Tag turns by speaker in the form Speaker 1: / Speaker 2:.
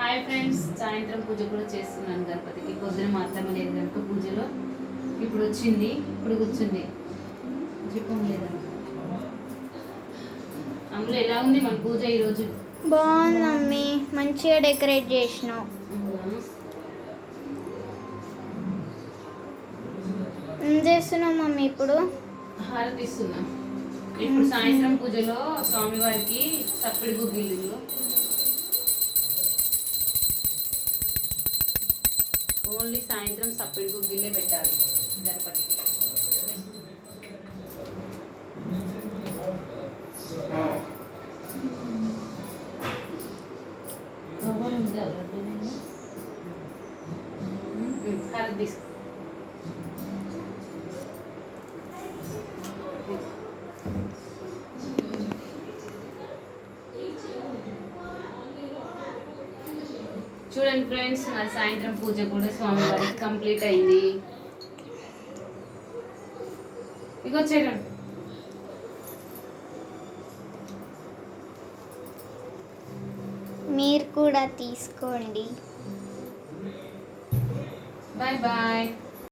Speaker 1: Hi friends, సాయంత్రం పూజ కూడా చేస్తున్నాను గణపతికి. పొద్దున మా అత్తమ్మ లేదు కనుక పూజలో ఇప్పుడు వచ్చింది, ఇప్పుడు కూర్చుంది. దీపం లేదంట. అందులో ఎలా ఉంది మన పూజ ఈరోజు?
Speaker 2: బాగుంది మమ్మీ, మంచిగా డెకరేట్ చేసినావు. ఏం చేస్తున్నావు మమ్మీ ఇప్పుడు?
Speaker 1: హారతి ఇస్తున్నా. ఇప్పుడు సాయంత్రం పూజలో స్వామివారికి సప్పిడి గుగ్గిళ్ళు, ఓన్లీ సాయంత్రం సప్పిడి గుగ్గిళ్ళే పెట్టాలి గణపతికి. హారతి తీసుకో. చూడండి ఫ్రెండ్స్, నా సాయంత్రం పూజ కూడా స్వామివారికి కంప్లీట్ అయింది. ఇగో చూడండి.
Speaker 2: మీరు కూడా తీసుకోండి.
Speaker 1: Bye bye.